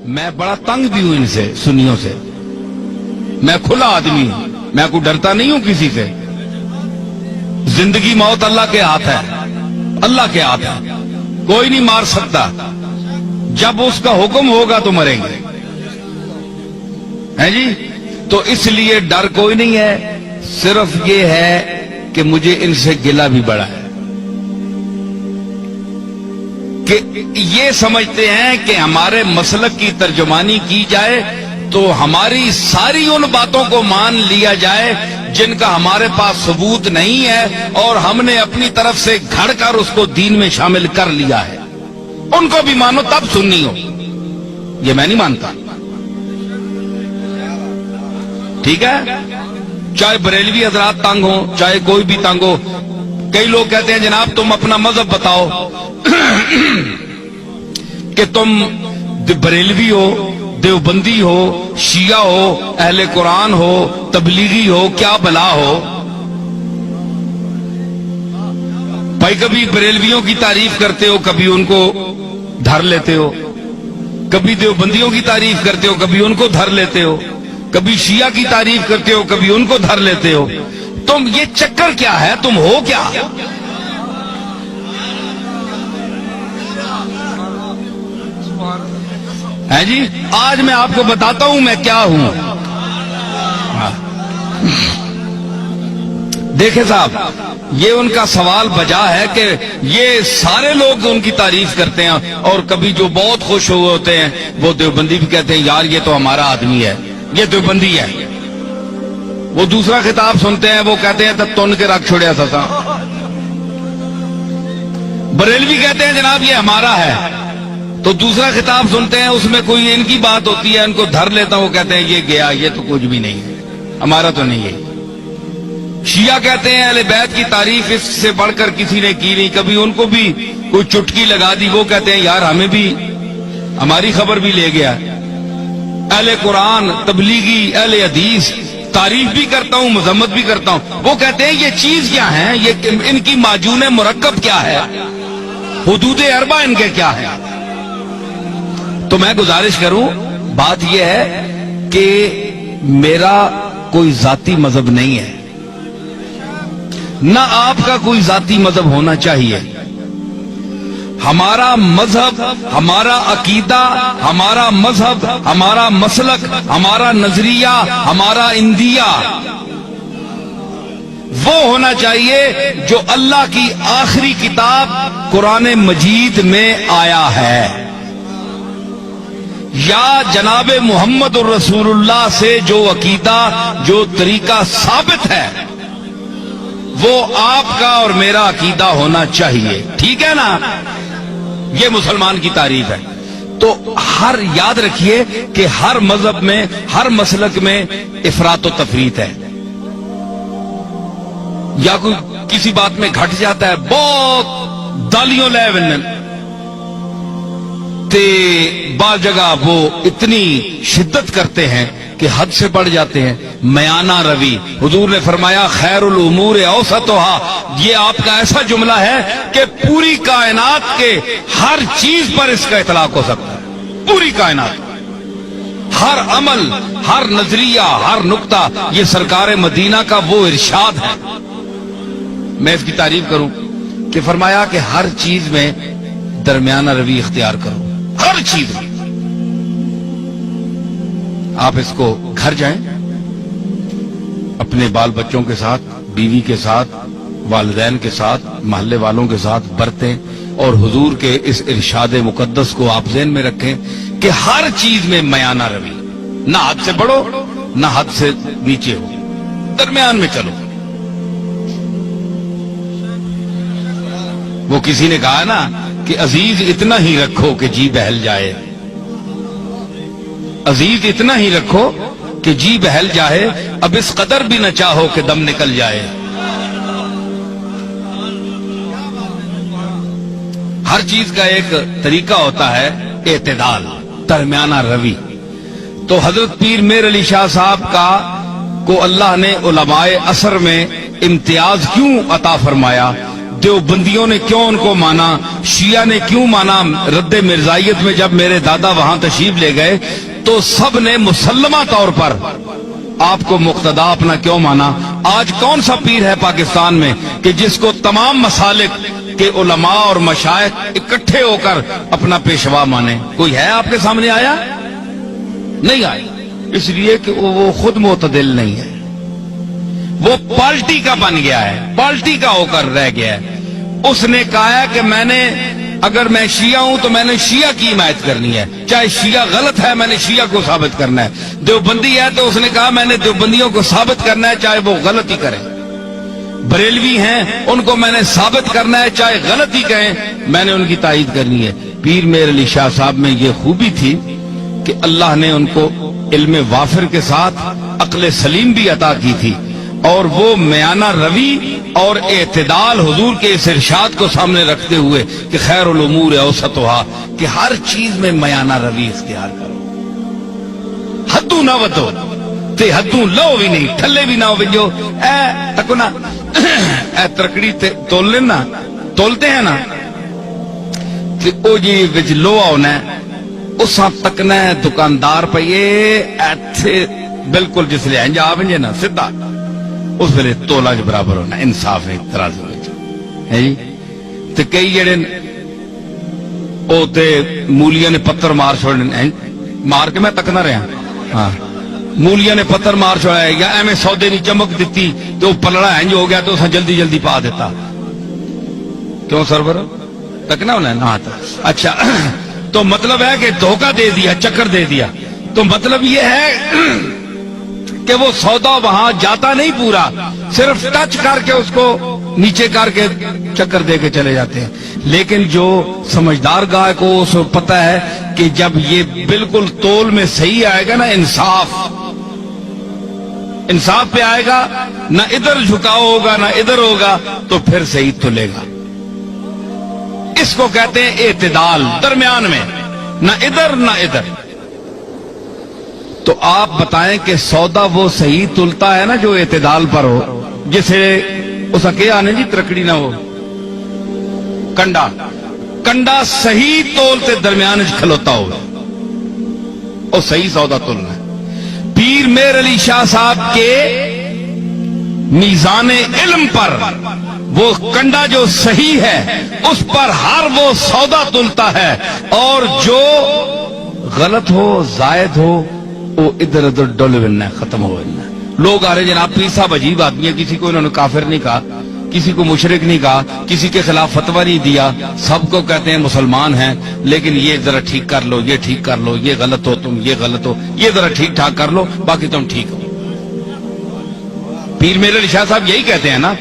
میں بڑا تنگ بھی ہوں ان سے، سنیوں سے. میں کھلا آدمی ہوں، میں کوئی ڈرتا نہیں ہوں کسی سے. زندگی موت اللہ کے ہاتھ ہے، اللہ کے ہاتھ ہے، کوئی نہیں مار سکتا. جب اس کا حکم ہوگا تو مریں گے، ہے جی. تو اس لیے ڈر کوئی نہیں ہے، صرف یہ ہے کہ مجھے ان سے گلہ بھی بڑا ہے کہ یہ سمجھتے ہیں کہ ہمارے مسلک کی ترجمانی کی جائے تو ہماری ساری ان باتوں کو مان لیا جائے جن کا ہمارے پاس ثبوت نہیں ہے، اور ہم نے اپنی طرف سے گھڑ کر اس کو دین میں شامل کر لیا ہے. ان کو بھی مانو تب سنی ہو، یہ میں نہیں مانتا. ٹھیک ہے، چاہے بریلوی حضرات تنگ ہو، چاہے کوئی بھی تنگ ہو. کئی لوگ کہتے ہیں جناب تم اپنا مذہب بتاؤ کہ تم بریلوی ہو، دیوبندی ہو، شیعہ ہو، اہل قرآن ہو، تبلیغی ہو، کیا بلا ہو. بھائی کبھی بریلویوں کی تعریف کرتے ہو، کبھی ان کو دھر لیتے ہو، کبھی دیوبندیوں کی تعریف کرتے ہو، کبھی ان کو دھر لیتے ہو، کبھی شیعہ کی تعریف کرتے ہو، کبھی ان کو دھر لیتے ہو. تم یہ چکر کیا ہے؟ تم ہو کیا؟ ہے جی. آج میں آپ کو بتاتا ہوں میں کیا ہوں. دیکھیں صاحب، یہ ان کا سوال بجا ہے کہ یہ سارے لوگ ان کی تعریف کرتے ہیں، اور کبھی جو بہت خوش ہوئے ہوتے ہیں وہ دیوبندی بھی کہتے ہیں یار یہ تو ہمارا آدمی ہے، یہ دیوبندی ہے. وہ دوسرا خطاب سنتے ہیں، وہ کہتے ہیں تب تن کے رکھ چھوڑیا سسا. بریلوی کہتے ہیں جناب یہ ہمارا ہے، تو دوسرا خطاب سنتے ہیں اس میں کوئی ان کی بات ہوتی ہے، ان کو دھر لیتا ہوں، وہ کہتے ہیں یہ گیا، یہ تو کچھ بھی نہیں ہے، ہمارا تو نہیں ہے. شیعہ کہتے ہیں اہل بیت کی تعریف اس سے بڑھ کر کسی نے کی نہیں، کبھی ان کو بھی کوئی چٹکی لگا دی، وہ کہتے ہیں یار ہمیں بھی ہماری خبر بھی لے گیا. اہل قرآن، تبلیغی، اہل حدیث تعریف بھی کرتا ہوں، مذمت بھی کرتا ہوں. وہ کہتے ہیں یہ چیز کیا ہے، یہ ان کی معجون مرکب کیا ہے، حدود اربع ان کے کیا ہے. تو میں گزارش کروں، بات یہ ہے کہ میرا کوئی ذاتی مذہب نہیں ہے، نہ آپ کا کوئی ذاتی مذہب ہونا چاہیے. ہمارا مذہب، ہمارا عقیدہ، ہمارا مذہب، ہمارا مسلک، ہمارا نظریہ، ہمارا اندیہ وہ ہونا چاہیے جو اللہ کی آخری کتاب قرآن مجید میں آیا ہے، یا جناب محمد الرسول اللہ سے جو عقیدہ، جو طریقہ ثابت ہے وہ آپ کا اور میرا عقیدہ ہونا چاہیے. ٹھیک ہے نا؟ یہ مسلمان کی تعریف ہے. تو ہر یاد رکھیے کہ ہر مذہب میں، ہر مسلک میں افراط و تفریط ہے. یا کوئی کسی بات میں گھٹ جاتا ہے، بہت دالیوں لے ونن تے بعض جگہ وہ اتنی شدت کرتے ہیں کہ حد سے بڑھ جاتے ہیں. میانہ روی، حضور نے فرمایا خیر الامور اوسطها، یہ آپ کا ایسا جملہ ہے کہ پوری کائنات کے ہر چیز پر اس کا اطلاق ہو سکتا ہے. پوری کائنات، ہر عمل، ہر نظریہ، ہر نقطہ، یہ سرکار مدینہ کا وہ ارشاد ہے. میں اس کی تعریف کروں کہ فرمایا کہ ہر چیز میں درمیانہ روی اختیار کرو، ہر چیز میں. آپ اس کو گھر جائیں، اپنے بال بچوں کے ساتھ، بیوی کے ساتھ، والدین کے ساتھ، محلے والوں کے ساتھ برتیں، اور حضور کے اس ارشاد مقدس کو آپ ذہن میں رکھیں کہ ہر چیز میں میانہ روی، نہ حد سے بڑھو نہ حد سے نیچے ہو، درمیان میں چلو. وہ کسی نے کہا نا کہ عزیز اتنا ہی رکھو کہ جی بہل جائے، عزیز اتنا ہی رکھو کہ جی بہل جائے، اب اس قدر بھی نہ چاہو کہ دم نکل جائے. ہر چیز کا ایک طریقہ ہوتا ہے، اعتدال، درمیانہ روی. تو حضرت پیر میر علی شاہ صاحب کا کو اللہ نے علماء عصر میں امتیاز کیوں عطا فرمایا؟ دیوبندیوں نے کیوں ان کو مانا, شیعہ نے کیوں مانا. رد مرزائیت میں جب میرے دادا وہاں تشریف لے گئے تو سب نے مسلمہ طور پر آپ کو مقتدا اپنا کیوں مانا. آج کون سا پیر ہے پاکستان میں کہ جس کو تمام مسالک کے علماء اور مشائخ اکٹھے ہو کر اپنا پیشوا مانے؟ کوئی ہے آپ کے سامنے آیا؟ نہیں آیا. اس لیے کہ وہ خود معتدل نہیں ہے, وہ پارٹی کا بن گیا ہے, پارٹی کا ہو کر رہ گیا ہے. اس نے کہا ہے کہ میں نے, اگر میں شیعہ ہوں تو میں نے شیعہ کی حمایت کرنی ہے, چاہے شیعہ غلط ہے میں نے شیعہ کو ثابت کرنا ہے. دیوبندی ہے تو اس نے کہا میں نے دیوبندیوں کو ثابت کرنا ہے چاہے وہ غلط ہی کریں. بریلوی ہیں ان کو میں نے ثابت کرنا ہے چاہے غلط ہی کہیں, میں نے ان کی تائید کرنی ہے. پیر میر علی شاہ صاحب میں یہ خوبی تھی کہ اللہ نے ان کو علم وافر کے ساتھ عقل سلیم بھی عطا کی تھی, اور وہ میانہ روی اور اعتدال حضور کے اس ارشاد کو سامنے رکھتے ہوئے کہ خیر الامور اوسطھا, کہ ہر چیز میں میانہ روی اختیار کرو, حدوں نہ وتو تے حدوں لو بھی نہیں, تھلے بھی نہ ہو جو اے تکو نا اے ترکڑی تول لینا, تولتے ہیں نا تے او جی وچ لوہا ہونا ہے, اساں تکنا ہے دکاندار پئیے ایتھے بالکل جس لے انج آونجے نا سیدھا اس ویلے تولا جو برابر ہونا, انصاف ہے ترازو ہے جی. تے کئی جڑے او تے مولیاں نے پتھر مار چھوڑنے, مار کے میں تکنا رہا ہاں, مولیاں نے پتھر مار چھوڑا یا ایویں سودے دی چمک دتی تو پلڑا انج ہو گیا تو اساں جلدی جلدی پا دیتا. کیوں سرور تکنا ہونا ہے نا. اچھا تو مطلب ہے کہ دھوکہ دے دیا, چکر دے دیا, تو مطلب یہ ہے کہ وہ سودا وہاں جاتا نہیں پورا, صرف ٹچ کر کے اس کو نیچے کر کے چکر دے کے چلے جاتے ہیں. لیکن جو سمجھدار گاہ کو اس کو پتہ ہے کہ جب یہ بالکل تول میں صحیح آئے گا نا, انصاف پہ آئے گا, نہ ادھر جھکاؤ ہوگا نہ ادھر ہوگا, تو پھر صحیح تلے گا. اس کو کہتے ہیں اعتدال, درمیان میں نہ ادھر نہ ادھر. تو آپ بتائیں کہ سودا وہ صحیح تلتا ہے نا جو اعتدال پر ہو, جسے اس کے آنے جی ترکڑی نہ ہو, کنڈا صحیح تولتے درمیان کھلوتا ہو, اور صحیح سودا تلنا ہے. پیر میر علی شاہ صاحب کے میزان علم پر وہ کنڈا جو صحیح ہے اس پر ہر وہ سودا تلتا ہے, اور جو غلط ہو زائد ہو وہ ادھر ادھر ڈول بننا ہے, ختم ہو بننا ہے. لوگ آ رہے جناب پیر صاحب عجیب آدمی ہے, کسی کو انہوں نے کافر نہیں کہا, کسی کو مشرک نہیں کہا, کسی کے خلاف فتویٰ نہیں دیا, سب کو کہتے ہیں مسلمان ہیں, لیکن یہ ذرا ٹھیک کر لو, یہ ٹھیک کر لو, یہ غلط ہو تم, یہ غلط ہو, یہ ذرا ٹھیک ٹھاک کر لو, باقی تم ٹھیک ہو. پیر میر علی شاہ صاحب یہی کہتے ہیں نا.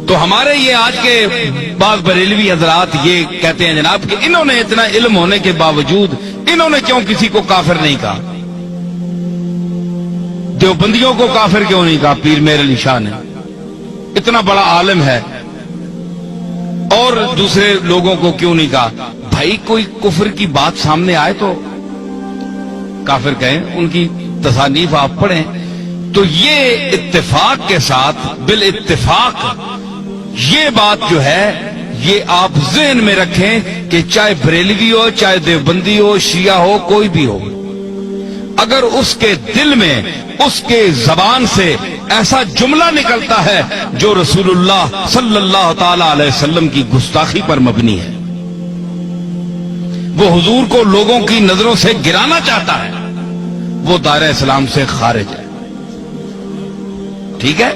تو ہمارے یہ آج کے بعض بریلوی حضرات یہ کہتے ہیں جناب کہ انہوں نے اتنا علم ہونے کے باوجود انہوں نے کیوں کسی کو کافر نہیں کہا, دیوبندیوں کو کافر کیوں نہیں کہا پیر میر علی شاہ نے, اتنا بڑا عالم ہے, اور دوسرے لوگوں کو کیوں نہیں کہا؟ بھائی کوئی کفر کی بات سامنے آئے تو کافر کہیں, ان کی تصانیف آپ پڑھیں, تو یہ اتفاق کے ساتھ بالاتفاق یہ بات جو ہے یہ آپ ذہن میں رکھیں کہ چاہے بریلوی ہو, چاہے دیوبندی ہو, شیعہ ہو, کوئی بھی ہو, اگر اس کے دل میں اس کے زبان سے ایسا جملہ نکلتا ہے جو رسول اللہ صلی اللہ تعالی علیہ وسلم کی گستاخی پر مبنی ہے, وہ حضور کو لوگوں کی نظروں سے گرانا چاہتا ہے, وہ دائرہ اسلام سے خارج ہے. ٹھیک ہے,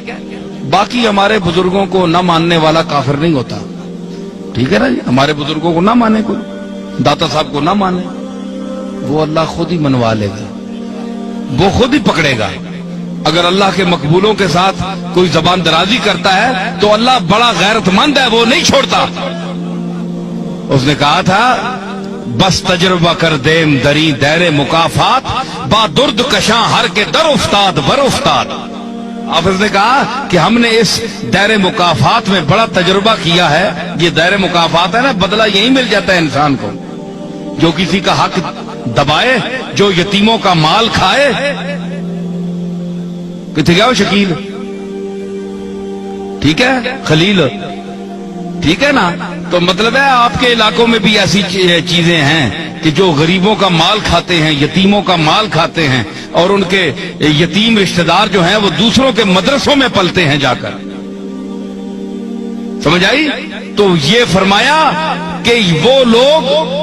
باقی ہمارے بزرگوں کو نہ ماننے والا کافر نہیں ہوتا. ٹھیک ہے نا جی, ہمارے بزرگوں کو نہ مانے, کوئی داتا صاحب کو نہ مانے, وہ اللہ خود ہی منوا لے گا, وہ خود ہی پکڑے گا. اگر اللہ کے مقبولوں کے ساتھ کوئی زبان درازی کرتا ہے تو اللہ بڑا غیرت مند ہے, وہ نہیں چھوڑتا. اس نے کہا تھا بس تجربہ کر دیم دری دیر مکافات, با درد کشاں ہر کے در افتاد بر افتاد. حافظ نے کہا کہ ہم نے اس دائر مکافات میں بڑا تجربہ کیا ہے. یہ دائر مکافات ہے نا, بدلہ یہی مل جاتا ہے انسان کو, جو کسی کا حق دبائے, جو یتیموں کا مال کھائے. کتنے گیا وہ شکیل, ٹھیک ہے, خلیل, ٹھیک ہے نا؟ تو مطلب ہے آپ کے علاقوں میں بھی ایسی چیزیں ہیں کہ جو غریبوں کا مال کھاتے ہیں، یتیموں کا مال کھاتے ہیں، اور ان کے یتیم رشتہ دار جو ہیں وہ دوسروں کے مدرسوں میں پلتے ہیں جا کر. سمجھ آئی؟ تو یہ فرمایا کہ وہ لوگ